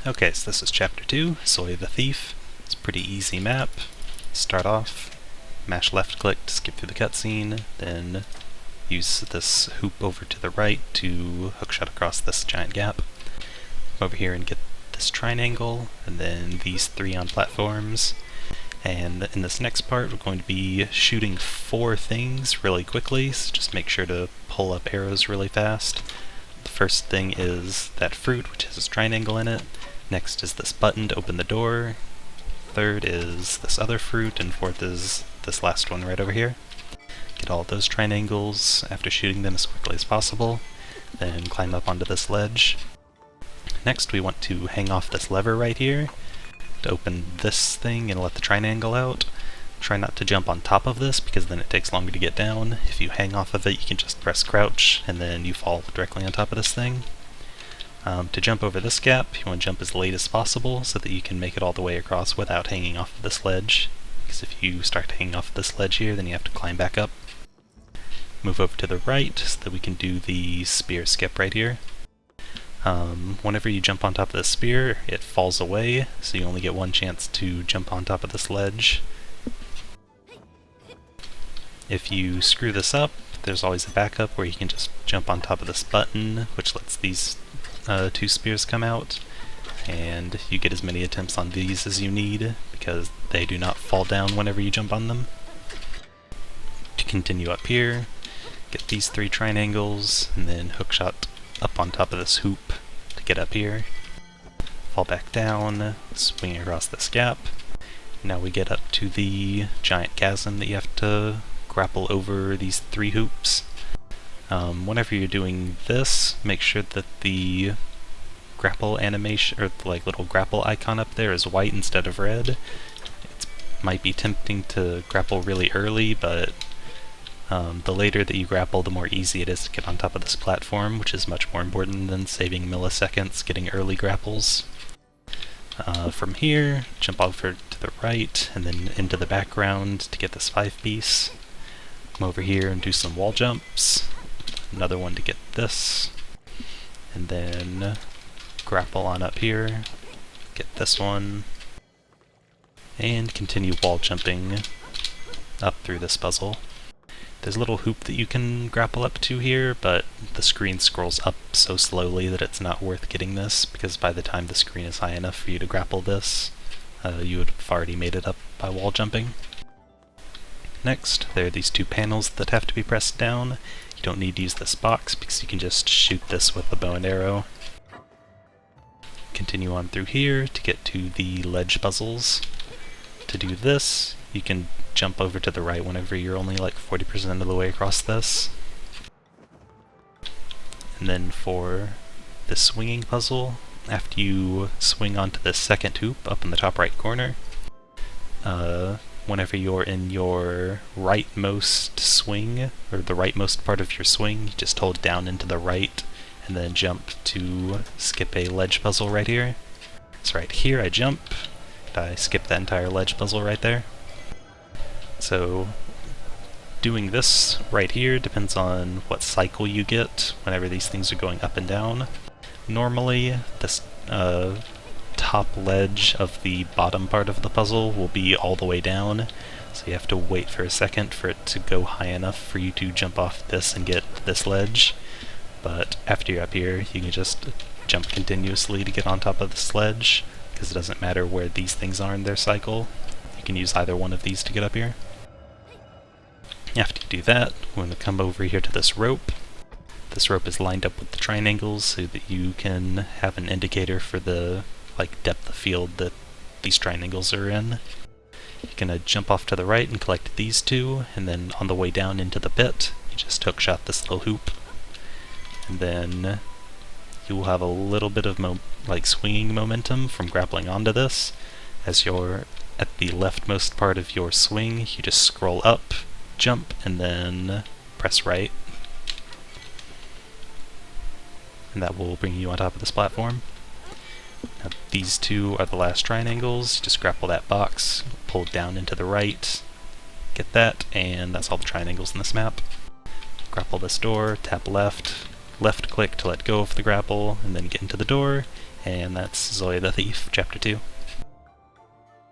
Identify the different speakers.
Speaker 1: Okay, so this is Chapter 2, Zoya the Thief. It's a pretty easy map. Start off, mash left click to skip through the cutscene, then use this hoop over to the right to hookshot across this giant gap. Come over here and get this triangle, and then these three on platforms. And in this next part we're going to be shooting 4 things really quickly, so just make sure to pull up arrows really fast. The first thing is that fruit, which has a triangle in it. Next is this button to open the door. Third is this other fruit, and fourth is this last one right over here. Get all of those triangles after shooting them as quickly as possible, then climb up onto this ledge. Next we want to hang off this lever right here to open this thing and let the triangle out. Try not to jump on top of this because then it takes longer to get down. If you hang off of it you can just press crouch and then you fall directly on top of this thing. To jump over this gap, you want to jump as late as possible so that you can make it all the way across without hanging off of this ledge. Because if you start hanging off this ledge here, then you have to climb back up. Move over to the right so that we can do the spear skip right here. Whenever you jump on top of the spear, it falls away, so you only get one chance to jump on top of this ledge. If you screw this up, there's always a backup where you can just jump on top of this button, which lets these 2 spears come out, and you get as many attempts on these as you need because they do not fall down whenever you jump on them. To continue up here, get these 3 triangles, and then hookshot up on top of this hoop to get up here. Fall back down, swing across this gap. Now we get up to the giant chasm that you have to grapple over these 3 hoops. Whenever you're doing this, make sure that the grapple animation, or the little grapple icon up there, is white instead of red. It might be tempting to grapple really early, but the later that you grapple, the more easy it is to get on top of this platform, which is much more important than saving milliseconds getting early grapples. From here, jump over to the right, and then into the background to get this 5-piece. Come over here and do some wall jumps. Another one to get this, and then grapple on up here, get this one, and continue wall jumping up through this puzzle. There's a little hoop that you can grapple up to here, but the screen scrolls up so slowly that it's not worth getting this, because by the time the screen is high enough for you to grapple this, you would have already made it up by wall jumping. Next, there are these 2 panels that have to be pressed down. You don't need to use this box because you can just shoot this with a bow and arrow. Continue on through here to get to the ledge puzzles. To do this, you can jump over to the right whenever you're only like 40% of the way across this. And then for the swinging puzzle, after you swing onto the second hoop up in the top right corner, whenever you're in your rightmost swing, or the rightmost part of your swing, you just hold down into the right and then jump to skip a ledge puzzle right here. So right here I jump, and I skip that entire ledge puzzle right there. So doing this right here depends on what cycle you get whenever these things are going up and down. Normally this top ledge of the bottom part of the puzzle will be all the way down, so you have to wait for a second for it to go high enough for you to jump off this and get this ledge. But after you're up here, you can just jump continuously to get on top of this ledge, because it doesn't matter where these things are in their cycle. You can use either one of these to get up here. After you do that, we're going to come over here to this rope. This rope is lined up with the triangles so that you can have an indicator for the depth of field that these triangles are in. You're going to jump off to the right and collect these 2, and then on the way down into the pit, you just hookshot this little hoop. And then you will have a little bit of swinging momentum from grappling onto this. As you're at the leftmost part of your swing, you just scroll up, jump, and then press right. And that will bring you on top of this platform. Now, these 2 are the last triangles. Just grapple that box, pull down into the right, get that, and that's all the triangles in this map. Grapple this door, tap left, left click to let go of the grapple, and then get into the door, And that's Zoya the Thief, Chapter 2.